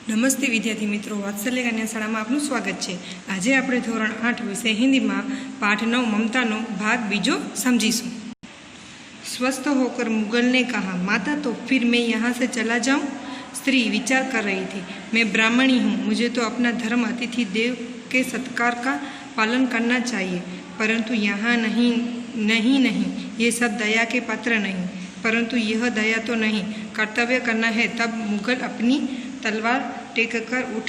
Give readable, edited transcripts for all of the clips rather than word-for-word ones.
નમસ્તે વિદ્યાર્થી મિત્રો, વાત્સલ્ય કન્યા શાળામાં આપનું સ્વાગત છે। આજે આપણે ધોરણ 8 વિષય હિન્દીમાં પાઠ 9 મમતાનો ભાગ બીજો સમજીશું। स्वस्थ होकर मुगल ने कहा, माता तो फिर मैं यहाँ से चला जाऊँ? स्त्री विचार कर रही थी। मैं ब्राह्मणी हूँ, मुझे तो अपना धर्म अतिथि देव के सत्कार का पालन करना चाहिए, परंतु यहाँ नहीं नहीं नहीं, ये सब दया के पात्र नहीं। परंतु यह दया तो नहीं, कर्तव्य करना है। तब मुगल अपनी तलवार टेक कर उठ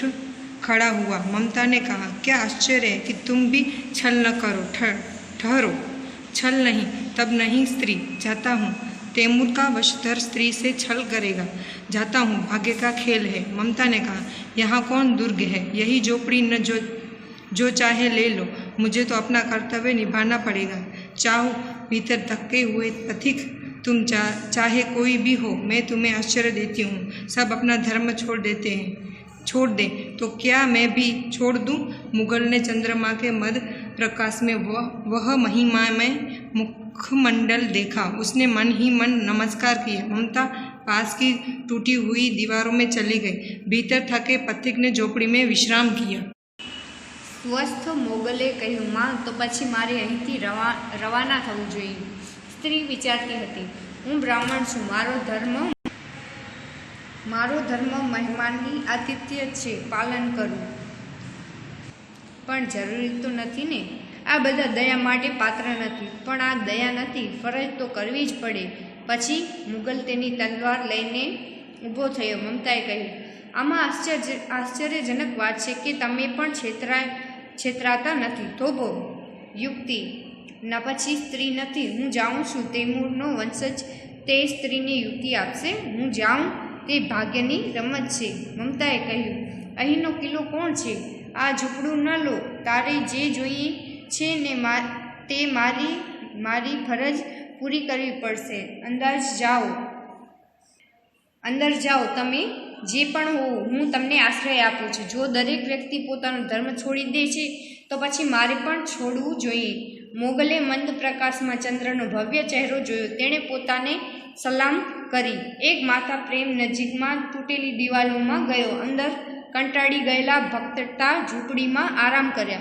खड़ा हुआ। ममता ने कहा, क्या आश्चर्य है कि तुम भी छल न करो। ठहरो, छल नहीं, तब नहीं स्त्री, जाता हूँ। तैमूर का वशधर स्त्री से छल करेगा, जाता हूँ, भाग्य का खेल है। ममता ने कहा, यहाँ कौन दुर्ग है, यही झोपड़ी न जो चाहे ले लो, मुझे तो अपना कर्तव्य निभाना पड़ेगा। चाहो भीतर धक्के हुए पथिक, तुम चाहे कोई भी हो, मैं तुम्हें आश्चर्य देती हूँ। सब अपना धर्म छोड़ दें तो क्या मैं भी छोड़ दूँ? मुगल ने चंद्रमा के मध्य प्रकाश में वह महिमा में मुखमंडल देखा। उसने मन ही मन नमस्कार किया। ममता पास की टूटी हुई दीवारों में चली गई। भीतर थके पथिक ने झोपड़ी में विश्राम किया। સ્વસ્થ મોગલે કહ્યું, માં તો પછી મારે અહીંથી રવાના થવું જોઈએ। સ્ત્રી વિચારતી હતી, હું બ્રાહ્મણ છું, મારો ધર્મ મહેમાનની આતિથ્ય છે, પાલન કરું, પણ જરૂરી તો નથી ને। આ બધા દયા માટે પાત્ર નથી, પણ આ દયા નથી, ફરજ તો કરવી જ પડે। પછી મુગલ તેની તલવાર લઈને ઊભો થયો। મમતાએ કહ્યું, આમાં આશ્ચર્યજનક વાત છે કે તમે પણ છેતરાતા નથી। થોભો યુક્તિ ના પછી સ્ત્રી નથી, હું જાઉં છું, તૈમૂરનો વંશજ તે સ્ત્રીને યુક્તિ આપશે। હું જાઉં તે ભાગ્યની રમત છે। મમતાએ કહ્યું, અહીંનો કિલ્લો કોણ છે? આ ઝૂંપડું ન લો, તારે જે જોઈએ છે ને તે મારી ફરજ પૂરી કરવી પડશે। અંદર જાઓ, તમે જે પણ હો, હું તમને આશ્રય આપું છું। જો દરેક વ્યક્તિ પોતાનો ધર્મ છોડી દે છે તો પછી મારે પણ છોડવું જોઈએ। મોગલે મંદ પ્રકાશમાં ચંદ્રનો ભવ્ય ચહેરો જોયો। તેણે પોતાને સલામ કરી। એક માથા પ્રેમ નજીકમાં તૂટેલી દિવાલોમાં ગયો। અંદર કંટાળી ગયેલા ભક્તતા झूंपड़ीમાં आराम કર્યા।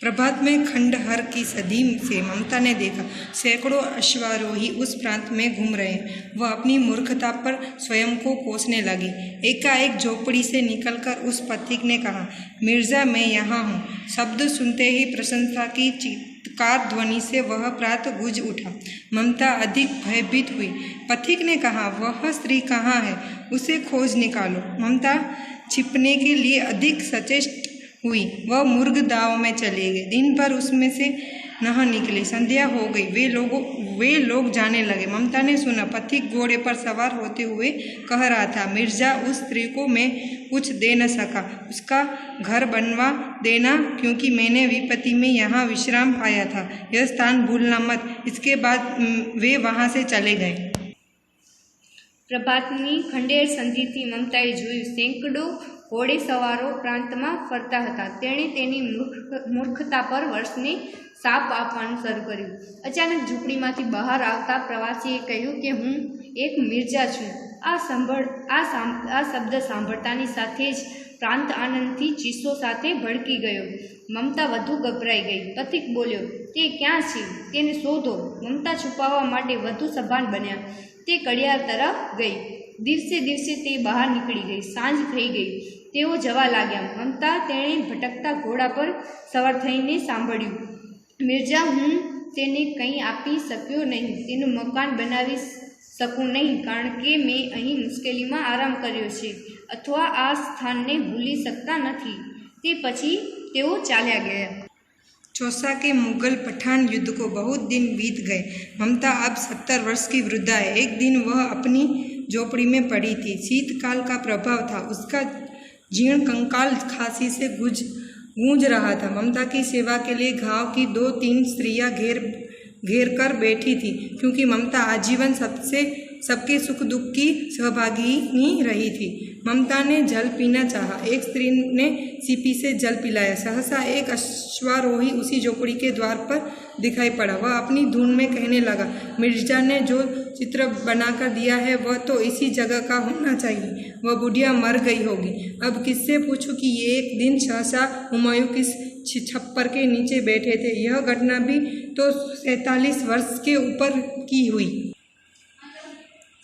प्रभात में खंडहर की सदी से ममता ने देखा, सैकड़ों अश्वारोही उस प्रांत में घूम रहे हैं। वह अपनी मूर्खता पर स्वयं को कोसने लगी। एकाएक झोपड़ी से निकलकर उस पथिक ने कहा, मिर्जा मैं यहाँ हूँ। शब्द सुनते ही प्रशंसा की चित्कार ध्वनि से वह प्रात गूंज उठा। ममता अधिक भयभीत हुई। पथिक ने कहा, वह स्त्री कहाँ है, उसे खोज निकालो। ममता छिपने के लिए अधिक सचेष्ट हुई। वह मुर्ग दाव में चले गए। दिन भर उसमें से नह निकले। संध्या हो गई। वे लोग जाने लगे। ममता ने सुना, पथिक घोड़े पर सवार होते हुए कह रहा था, मिर्जा, उस स्त्री को मैं कुछ दे न सका, उसका घर बनवा देना, क्योंकि मैंने विपत्ति में यहाँ विश्राम पाया था। यह स्थान भूलना मत। इसके बाद वे वहाँ से चले गए। પ્રભાતની ખંડેર સંધિથી મમતાએ જોયું, સેંકડો ઘોડે સવારો પ્રાંતમાં ફરતા હતા। તેણે તેની મૂર્ખતા પર વર્ષને સાપ આપવાનું શરૂ કર્યું। અચાનક ઝૂંપડીમાંથી બહાર આવતા પ્રવાસીએ કહ્યું કે હું એક મિર્જા છું। આ શબ્દ સાંભળતાની સાથે જ પ્રાંત આનંદથી ચીસો સાથે ભડકી ગયો। મમતા વધુ ગભરાઈ ગઈ। પથિક બોલ્યો, તે ક્યાં છે, તેને શોધો। મમતા છુપાવવા માટે વધુ સભાન બન્યા। તે કડિયાળ તરફ ગઈ। દિવસે દિવસે તે બહાર નીકળી ગઈ। સાંજ થઈ ગઈ। તેઓ જવા લાગ્યા। મમતા તેણે ભટકતા ઘોડા પર સવાર થઈને સાંભળ્યું, મિર્જા, હું તેને કંઈ આપી શક્યો નહીં, તેનું મકાન બનાવી શકું નહીં, કારણ કે મેં અહીં મુશ્કેલીમાં આરામ કર્યો છે, અથવા આ સ્થાનને ભૂલી શકતા નથી। તે પછી તેઓ ચાલ્યા गया। चौसा के मुगल पठान युद्ध को बहुत दिन बीत गए। ममता अब 70 वर्ष की वृद्धा है। एक दिन वह अपनी झोपड़ी में पड़ी थी। शीतकाल का प्रभाव था। उसका जीर्ण कंकाल खांसी से गूंज रहा था। ममता की सेवा के लिए गांव की 2-3 स्त्रियां घेर कर बैठी थी, क्योंकि ममता आजीवन सबसे सबके सुख दुख की सहभागिनी रही थी। ममता ने जल पीना चाहा। एक स्त्री ने सीपी से जल पिलाया। सहसा एक अश्वारोही उसी झोपड़ी के द्वार पर दिखाई पड़ा। वह अपनी धुन में कहने लगा, मिर्जा ने जो चित्र बनाकर दिया है वह तो इसी जगह का होना चाहिए। वह बुढ़िया मर गई होगी। अब किससे पूछूं कि ये एक दिन शहशाह हुमायूं किस छप्पर के नीचे बैठे थे। यह घटना भी तो 47 वर्ष के ऊपर की हुई।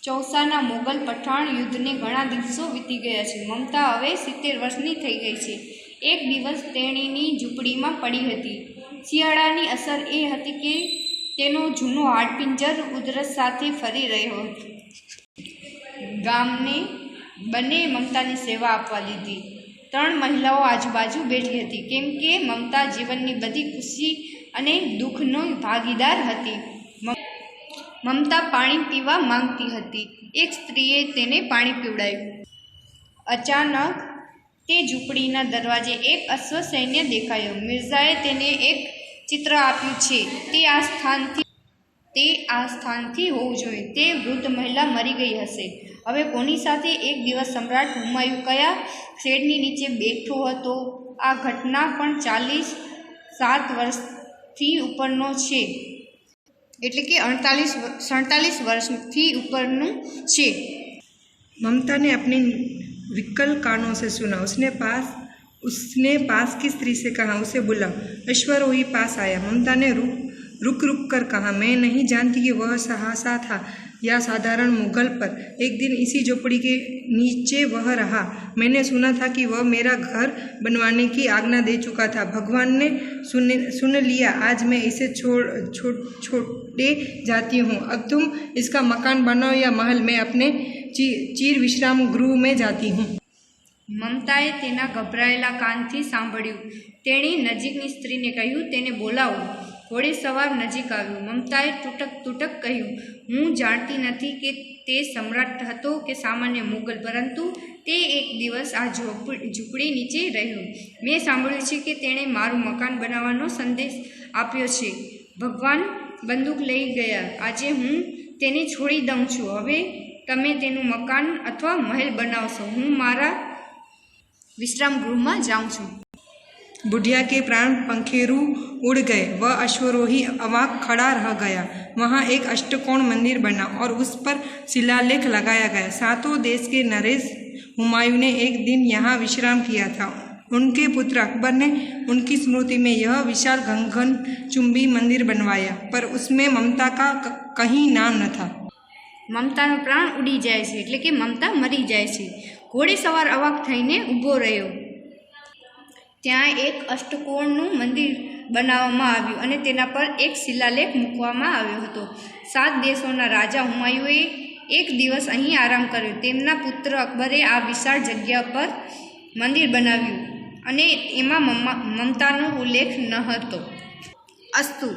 ચોસાના મોગલ પઠાણ યુદ્ધને ઘણા દિવસો વીતી ગયા છે. મમતા હવે 70 વર્ષની થઈ ગઈ છે. એક દિવસ તેણીની ઝૂંપડીમાં પડી હતી. શિયાળાની અસર એ હતી કે તેનો જૂનો હાડપિંજર ઉધરસ સાથે ફરી રહ્યો હતો. ગામને બંને મમતાની સેવા આપવા લીધી. 3 મહિલાઓ આજુબાજુ બેઠી હતી કેમ કે મમતા જીવનની બધી ખુશી અને દુઃખનો ભાગીદાર હતી. મમતા પાણી પીવા માંગતી હતી. એક સ્ત્રીએ તેને પાણી પીવડાવ્યું. અચાનક તે ઝૂંપડીના દરવાજે એક અશ્વસૈન્ય દેખાયો. મિર્ઝાએ તેને એક ચિત્ર આપ્યું છે. તે આ સ્થાનથી હોવું જોઈએ. તે વૃદ્ધ મહિલા મરી ગઈ હશે. હવે કોની સાથે? એક દિવસ સમ્રાટ હુમાયું કયા શેડની નીચે બેઠો હતો? આ ઘટના પણ 47 વર્ષથી ઉપરનો છે, એટલે કે 47 वर्षથી ઉપરનું છે. ममता ने अपने विकल कानों से सुना। उसने पास की स्त्री से कहा, उसे बुलाओ। अश्वारोही पास आया। ममता ने रुक कर कहा, मैं नहीं जानती कि वह सहसा था या साधारण मुगल पर। एक दिन इसी झोपड़ी के नीचे वह रहा। मैंने सुना था कि वह मेरा घर बनवाने की आज्ञा दे चुका था। भगवान ने सुन लिया। आज मैं इसे छोड़े जाती हूँ। अब तुम इसका मकान बनाओ या महल। मैं अपने चीर विश्राम गृह में जाती हूँ। મમતાએ તેના ગભરાયેલા કાનથી સાંભળ્યું. તેણે નજીકની સ્ત્રીને કહ્યું, તેને બોલાવો. ઘોડેસવાર નજીક આવ્યો. મમતાએ તૂટક કહ્યું, હું જાણતી નથી કે તે સમ્રાટ હતો કે સામાન્ય મુગલ, પરંતુ તે એક દિવસ આ ઝૂંપડી નીચે રહ્યો. મેં સાંભળ્યું છે કે તેણે મારું મકાન બનાવવાનો સંદેશ આપ્યો છે. ભગવાન બંદૂક લઈ ગયા. આજે હું તેને છોડી દઉં છું. હવે તમે તેનું મકાન અથવા મહેલ બનાવશો. હું મારા विश्राम गृह में जाऊँ छूँ। बुढ़िया के प्राण पंखेरु उड़ गए। वह अश्वरोही अवाक खड़ा रह गया। वहाँ एक अष्टकोण मंदिर बना और उस पर शिलालेख लगाया गया। 7 देश के नरेश हुमायूं ने एक दिन यहाँ विश्राम किया था। उनके पुत्र अकबर ने उनकी स्मृति में यह विशाल गगन चुंबी मंदिर बनवाया, पर उसमें ममता का कहीं नाम न था। મમતાનો પ્રાણ ઉડી જાય છે, એટલે કે મમતા મરી જાય છે. ઘોડેસવાર અવાક થઈને ઊભો રહ્યો. ત્યાં એક અષ્ટકોણનું મંદિર બનાવવામાં આવ્યું અને તેના પર એક શિલાલેખ મૂકવામાં આવ્યો હતો. 7 દેશોના રાજા હુમાયુએ એક દિવસ અહીં આરામ કર્યો. તેમના પુત્ર અકબરે આ વિશાળ જગ્યા પર મંદિર બનાવ્યું અને એમાં મમતાનો ઉલ્લેખ ન હતો. અસ્તુ